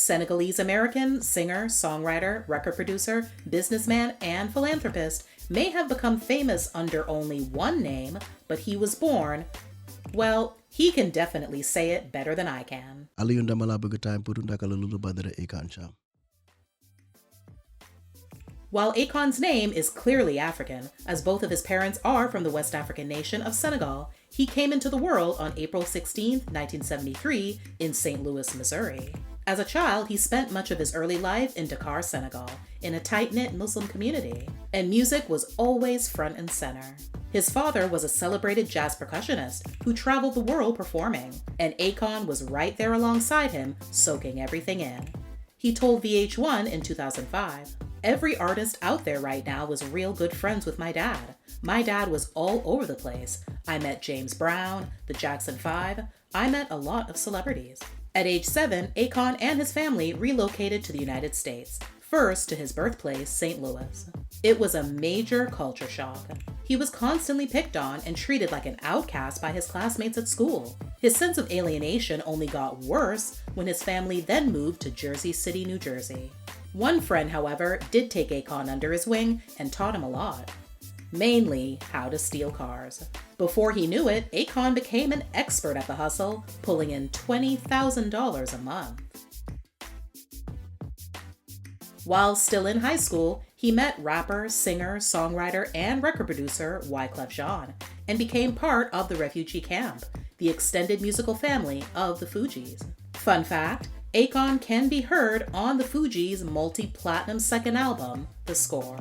Senegalese-American singer, songwriter, record producer, businessman, and philanthropist may have become famous under only one name, but he was born, well, he can definitely say it better than I can. Aliou Ndamala bëgg time pour ndakala lulu badara Akon Cham. While Akon's name is clearly African, as both of his parents are from the West African nation of Senegal, he came into the world on April 16, 1973, in St. Louis, Missouri. As a child, he spent much of his early life in Dakar, Senegal, in a tight-knit Muslim community, and music was always front and center. His father was a celebrated jazz percussionist who traveled the world performing, and Akon was right there alongside him, soaking everything in. He told VH1 in 2005, "Every artist out there right now was real good friends with my dad. My dad was all over the place. I met James Brown, the Jackson 5. I met a lot of celebrities." At age 7, Akon and his family relocated to the United States, first to his birthplace, St. Louis. It was a major culture shock. He was constantly picked on and treated like an outcast by his classmates at school. His sense of alienation only got worse when his family then moved to Jersey City, New Jersey. One friend, however, did take Akon under his wing and taught him a lot. Mainly how to steal cars. Before he knew it, Akon became an expert at the hustle, pulling in $20,000 a month. While still in high school, he met rapper, singer, songwriter, and record producer Wyclef Jean and became part of the refugee camp, the extended musical family of the Fugees. Fun fact, Akon can be heard on the Fugees' multi-platinum second album, The Score.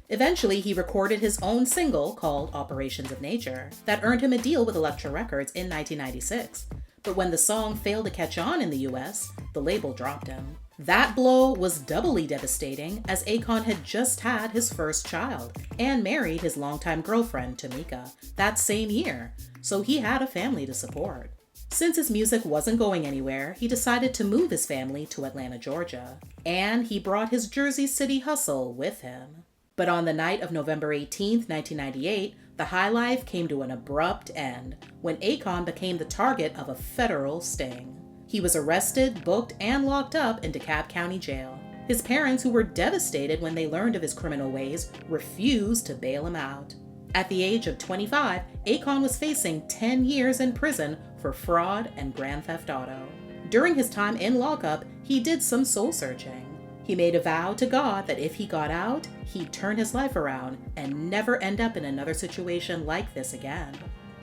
Eventually, he recorded his own single called Operations of Nature that earned him a deal with Elektra Records in 1996. But when the song failed to catch on in the US, the label dropped him. That blow was doubly devastating as Akon had just had his first child and married his longtime girlfriend, Tamika, that same year, so he had a family to support. Since his music wasn't going anywhere, he decided to move his family to Atlanta, Georgia, and he brought his Jersey City hustle with him. But on the night of November 18, 1998, the high life came to an abrupt end when Akon became the target of a federal sting. He was arrested, booked, and locked up in DeKalb County Jail. His parents, who were devastated when they learned of his criminal ways, refused to bail him out. At the age of 25, Akon was facing 10 years in prison for fraud and grand theft auto. During his time in lockup, he did some soul searching. He made a vow to God that if he got out, he'd turn his life around and never end up in another situation like this again.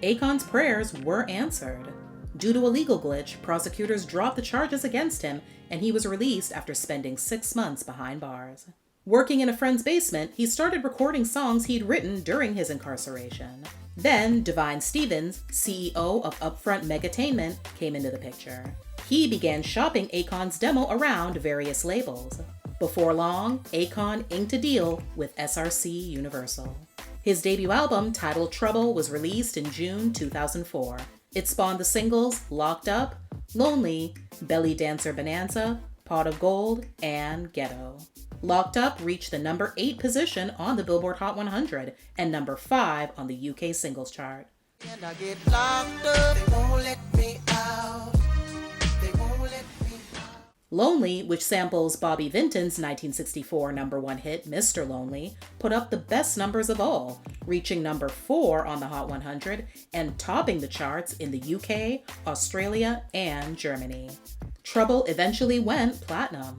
Akon's prayers were answered. Due to a legal glitch, prosecutors dropped the charges against him, and he was released after spending 6 months behind bars. Working in a friend's basement, he started recording songs he'd written during his incarceration. Then, Divine Stevens, CEO of Upfront Megatainment, came into the picture. He began shopping Akon's demo around various labels. Before long, Akon inked a deal with SRC Universal. His debut album, titled Trouble, was released in June 2004. It spawned the singles Locked Up, Lonely, Belly Dancer Bonanza, Pot of Gold, and Ghetto. Locked Up reached the number 8 position on the Billboard Hot 100 and number 5 on the UK singles chart. And I get locked up, they won't let me out. Lonely, which samples Bobby Vinton's 1964 number 1 hit, Mr. Lonely, put up the best numbers of all, reaching number 4 on the Hot 100 and topping the charts in the UK, Australia, and Germany. Trouble eventually went platinum.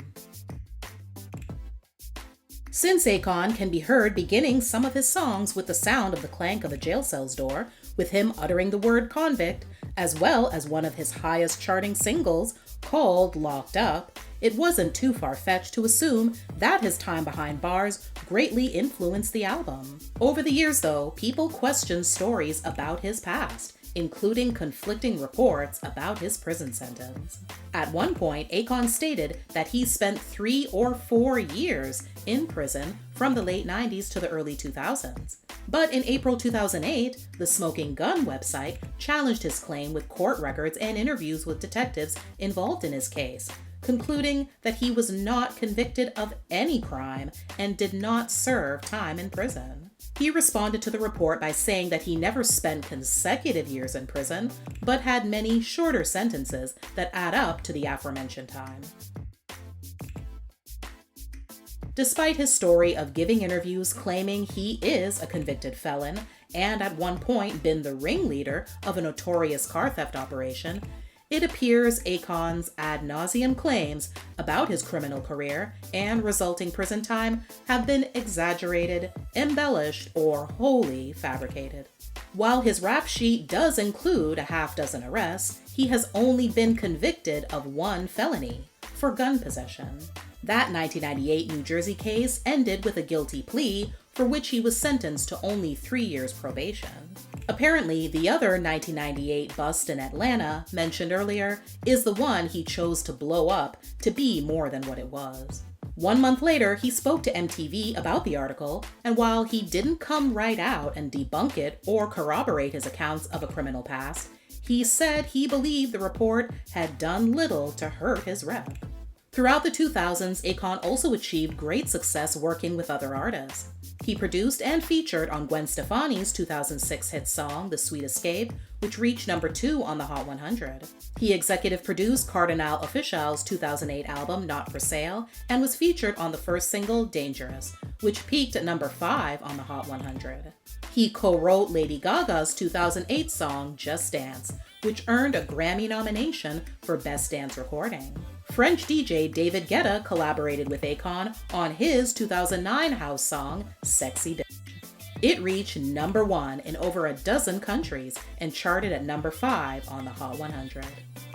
Since Akon can be heard beginning some of his songs with the sound of the clank of a jail cell's door, with him uttering the word convict, as well as one of his highest charting singles, called Locked Up, it wasn't too far-fetched to assume that his time behind bars greatly influenced the album. Over the years, though, people questioned stories about his past, including conflicting reports about his prison sentence. At one point, Akon stated that he spent 3 or 4 years in prison from the late 90s to the early 2000s. But in April 2008, the Smoking Gun website challenged his claim with court records and interviews with detectives involved in his case, concluding that he was not convicted of any crime and did not serve time in prison. He responded to the report by saying that he never spent consecutive years in prison, but had many shorter sentences that add up to the aforementioned time. Despite his story of giving interviews claiming he is a convicted felon and at one point been the ringleader of a notorious car theft operation, it appears Akon's ad nauseum claims about his criminal career and resulting prison time have been exaggerated, embellished, or wholly fabricated. While his rap sheet does include a half dozen arrests, he has only been convicted of one felony, for gun possession. That 1998 New Jersey case ended with a guilty plea for which he was sentenced to only 3 years probation. Apparently, the other 1998 bust in Atlanta, mentioned earlier, is the one he chose to blow up to be more than what it was. 1 month later, he spoke to MTV about the article, and while he didn't come right out and debunk it or corroborate his accounts of a criminal past, he said he believed the report had done little to hurt his rep. Throughout the 2000s, Akon also achieved great success working with other artists. He produced and featured on Gwen Stefani's 2006 hit song, The Sweet Escape, which reached number 2 on the Hot 100. He executive produced Kardinal Offiscial's 2008 album, Not For Sale, and was featured on the first single, Dangerous, which peaked at number 5 on the Hot 100. He co-wrote Lady Gaga's 2008 song, Just Dance, which earned a Grammy nomination for Best Dance Recording. French DJ David Guetta collaborated with Akon on his 2009 house song, Sexy Bitch. It reached number 1 in over a dozen countries and charted at number 5 on the Hot 100.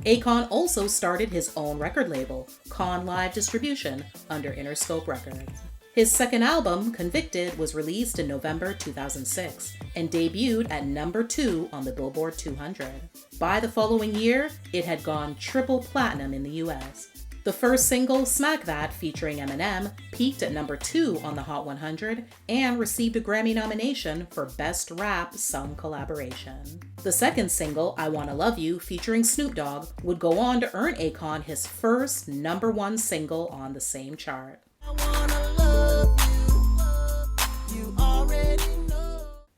Akon also started his own record label, Con Live Distribution, under Interscope Records. His second album, Convicted, was released in November 2006 and debuted at number 2 on the Billboard 200. By the following year, it had gone triple platinum in the US. The first single, Smack That, featuring Eminem, peaked at number 2 on the Hot 100 and received a Grammy nomination for Best Rap Sung Collaboration. The second single, I Wanna Love You, featuring Snoop Dogg, would go on to earn Akon his first number 1 single on the same chart.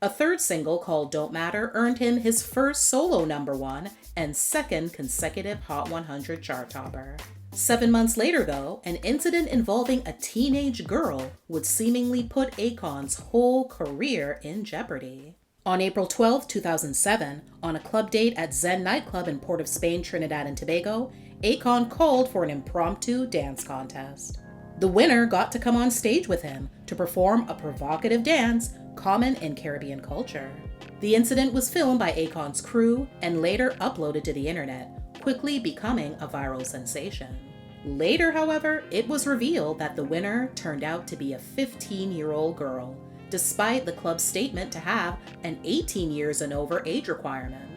A third single called Don't Matter earned him his first solo number 1 and second consecutive Hot 100 chart topper. 7 months later, though, an incident involving a teenage girl would seemingly put Akon's whole career in jeopardy. On April 12, 2007, on a club date at Zen nightclub in Port of Spain, Trinidad and Tobago, Akon called for an impromptu dance contest. The winner got to come on stage with him to perform a provocative dance common in Caribbean culture. The incident was filmed by Akon's crew and later uploaded to the internet, quickly becoming a viral sensation. Later, however, it was revealed that the winner turned out to be a 15-year-old girl, despite the club's statement to have an 18 years and over age requirement.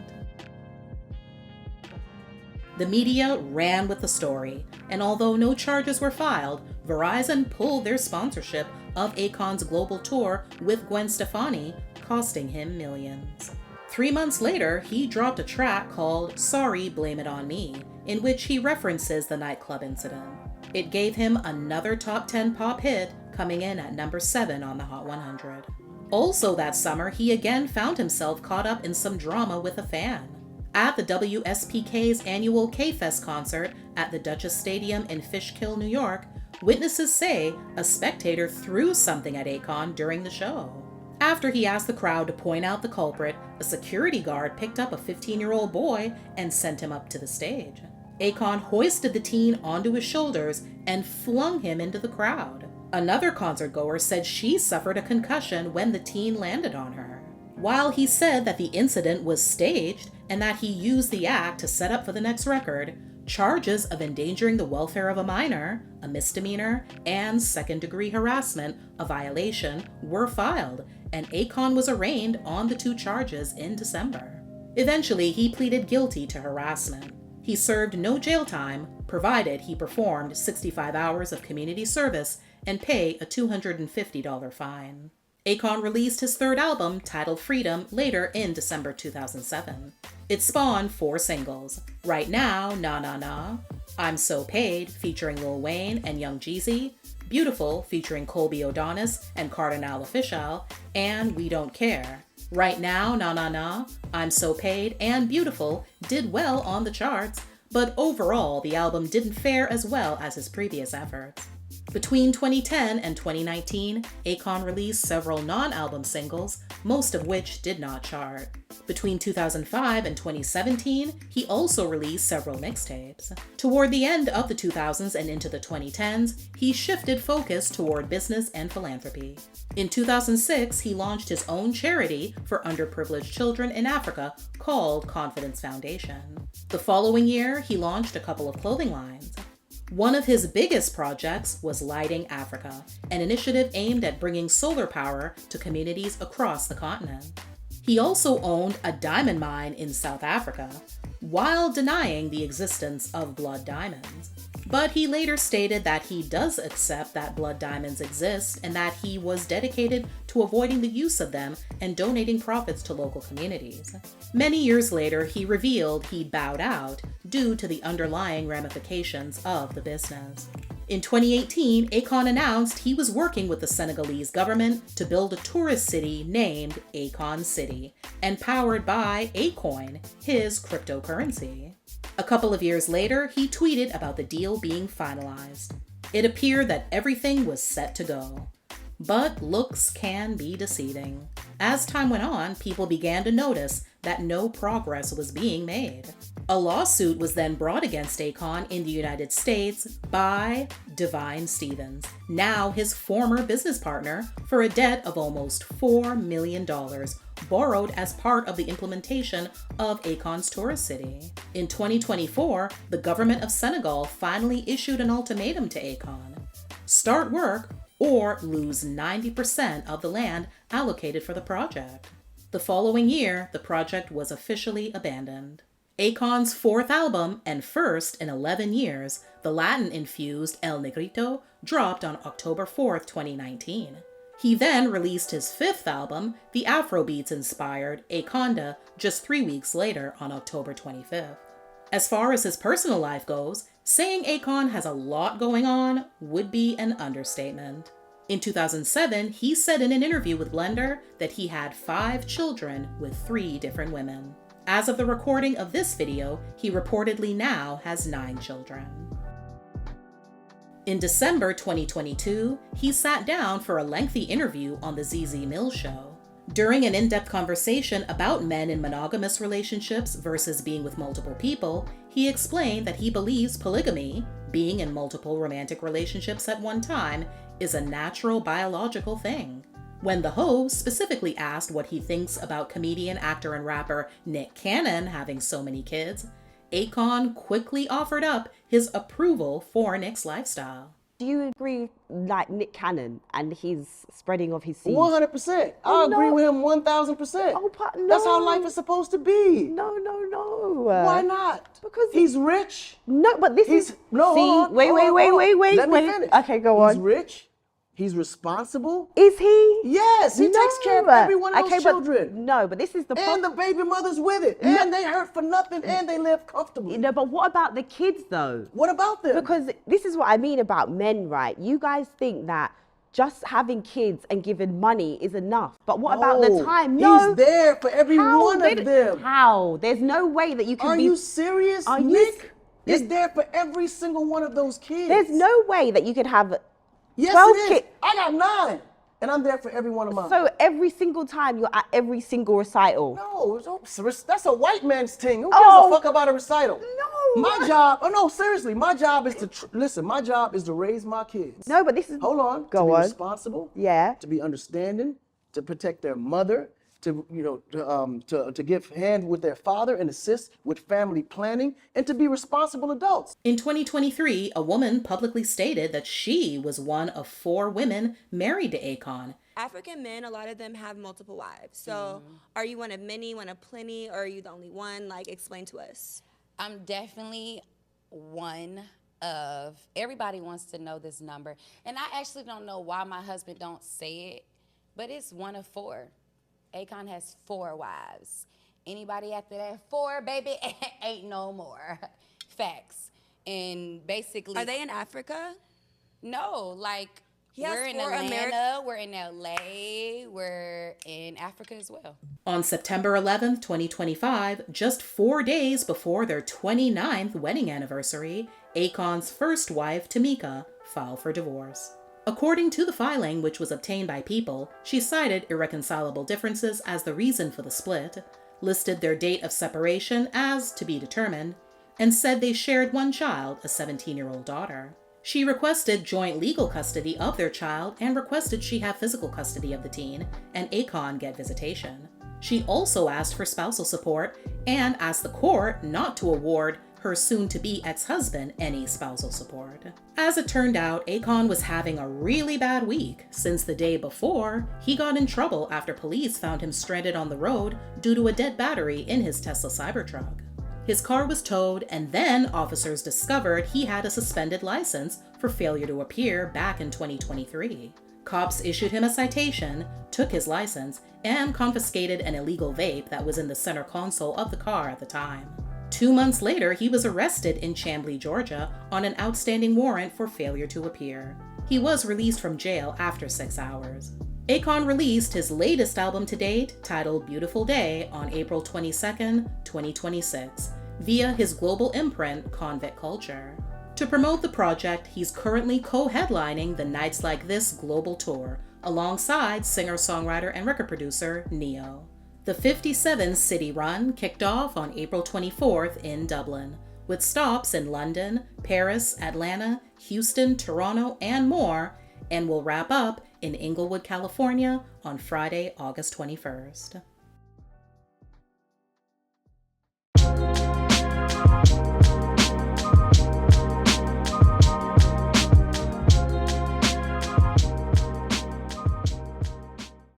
The media ran with the story, and although no charges were filed, Verizon pulled their sponsorship of Akon's global tour with Gwen Stefani, costing him millions. 3 months later, he dropped a track called Sorry, Blame It On Me, in which he references the nightclub incident. It gave him another top 10 pop hit, coming in at number 7 on the Hot 100. Also that summer, he again found himself caught up in some drama with a fan. At the WSPK's annual K-Fest concert at the Duchess Stadium in Fishkill, New York, witnesses say a spectator threw something at Akon during the show. After he asked the crowd to point out the culprit, a security guard picked up a 15-year-old boy and sent him up to the stage. Akon hoisted the teen onto his shoulders and flung him into the crowd. Another concertgoer said she suffered a concussion when the teen landed on her. While he said that the incident was staged and that he used the act to set up for the next record, charges of endangering the welfare of a minor, a misdemeanor, and second-degree harassment, a violation, were filed, and Akon was arraigned on the 2 charges in December. Eventually, he pleaded guilty to harassment. He served no jail time, provided he performed 65 hours of community service and pay a $250 fine. Akon released his third album, titled Freedom, later in December 2007. It spawned 4 singles: Right Now, Na Na Na, I'm So Paid, featuring Lil Wayne and Young Jeezy, Beautiful, featuring Colby Odonis and Kardinal Offiscial, and We Don't Care. Right Now, Na Na Na, I'm So Paid, and Beautiful did well on the charts, but overall the album didn't fare as well as his previous efforts. Between 2010 and 2019, Akon released several non-album singles, most of which did not chart. Between 2005 and 2017, he also released several mixtapes. Toward the end of the 2000s and into the 2010s, he shifted focus toward business and philanthropy. In 2006, he launched his own charity for underprivileged children in Africa called Confidence Foundation. The following year, he launched a couple of clothing lines. One of his biggest projects was Lighting Africa, an initiative aimed at bringing solar power to communities across the continent. He also owned a diamond mine in South Africa, while denying the existence of blood diamonds. But he later stated that he does accept that blood diamonds exist and that he was dedicated to avoiding the use of them and donating profits to local communities. Many years later, he revealed he'd bowed out due to the underlying ramifications of the business. In 2018, Akon announced he was working with the Senegalese government to build a tourist city named Akon City and powered by Akon, his cryptocurrency. A couple of years later, he tweeted about the deal being finalized. It appeared that everything was set to go. But looks can be deceiving. As time went on, people began to notice that no progress was being made. A lawsuit was then brought against Akon in the United States by Divine Stevens, now his former business partner, for a debt of almost $4 million, borrowed as part of the implementation of Akon's tourist city. In 2024, the government of Senegal finally issued an ultimatum to Akon: start work or lose 90% of the land allocated for the project. The following year, the project was officially abandoned. Akon's fourth album, and first in 11 years, the Latin-infused El Negrito, dropped on October 4th, 2019. He then released his fifth album, the Afrobeats-inspired Akonda, just 3 weeks later on October 25th. As far as his personal life goes, saying Akon has a lot going on would be an understatement. In 2007, he said in an interview with Blender that he had 5 children with 3 different women. As of the recording of this video, he reportedly now has 9 children. In December 2022, he sat down for a lengthy interview on the ZZ Mills Show. During an in-depth conversation about men in monogamous relationships versus being with multiple people, he explained that he believes polygamy, being in multiple romantic relationships at one time, is a natural biological thing. When the host specifically asked what he thinks about comedian, actor, and rapper Nick Cannon having so many kids, Akon quickly offered up his approval for Nick's lifestyle. Do you agree, like Nick Cannon and his spreading of his seeds? 100%. I agree with him 1,000%. Oh, but no. That's how life is supposed to be. No. Why not? Because he's rich. No, but this is. No, see, hold on, wait. Let me finish. Okay, go on. He's rich. He's responsible. Is he? Yes, he takes care of every one of those children. But this is the And the baby mothers with it. And they hurt for nothing and they live comfortably. No, but what about the kids though? What about them? Because this is what I mean about men, right? You guys think that just having kids and giving money is enough. But what about the time? No. He's there for every one of them. How? There's no way that you can Are you serious, Nick? He's there for every single one of those kids. There's no way that you could have 12 12 it is. kids. I got 9, and I'm there for every one of mine. So every single time you're at every single recital? No, that's a white man's thing. Who gives a fuck about a recital? No. My job, seriously, my job is to, listen, my job is to raise my kids. No, but this is... Hold on. Go to on. be responsible. Yeah. To be understanding, to protect their mother, to give hand with their father and assist with family planning, and to be responsible adults. In 2023, a woman publicly stated that she was one of 4 women married to Akon. African men, a lot of them have multiple wives. So are you one of many, one of plenty, or are you the only one? Like, explain to us. I'm definitely one of, everybody wants to know this number. And I actually don't know why my husband don't say it, but it's 1 of 4. Akon has 4 wives. Anybody after that 4, baby, ain't no more. Facts. And basically... Are they in Africa? No, like, we're in Atlanta, we're in LA, we're in Africa as well. On September 11th, 2025, just 4 days before their 29th wedding anniversary, Akon's first wife, Tamika, file for divorce. According to the filing, which was obtained by People, she cited irreconcilable differences as the reason for the split, listed their date of separation as to be determined, and said they shared one child, a 17-year-old daughter. She requested joint legal custody of their child and requested she have physical custody of the teen and Akon get visitation. She also asked for spousal support and asked the court not to award her soon-to-be ex-husband any spousal support. As it turned out, Akon was having a really bad week, since the day before, he got in trouble after police found him stranded on the road due to a dead battery in his Tesla Cybertruck. His car was towed, and then officers discovered he had a suspended license for failure to appear back in 2023. Cops issued him a citation, took his license, and confiscated an illegal vape that was in the center console of the car at the time. 2 months later, he was arrested in Chamblee, Georgia, on an outstanding warrant for failure to appear. He was released from jail after 6 hours. Akon released his latest album to date, titled Beautiful Day, on April 22, 2026, via his global imprint, Convict Culture. To promote the project, he's currently co-headlining the Nights Like This global tour, alongside singer-songwriter and record producer Neo. The 57-city run kicked off on April 24th in Dublin, with stops in London, Paris, Atlanta, Houston, Toronto, and more, and will wrap up in Inglewood, California on Friday, August 21st.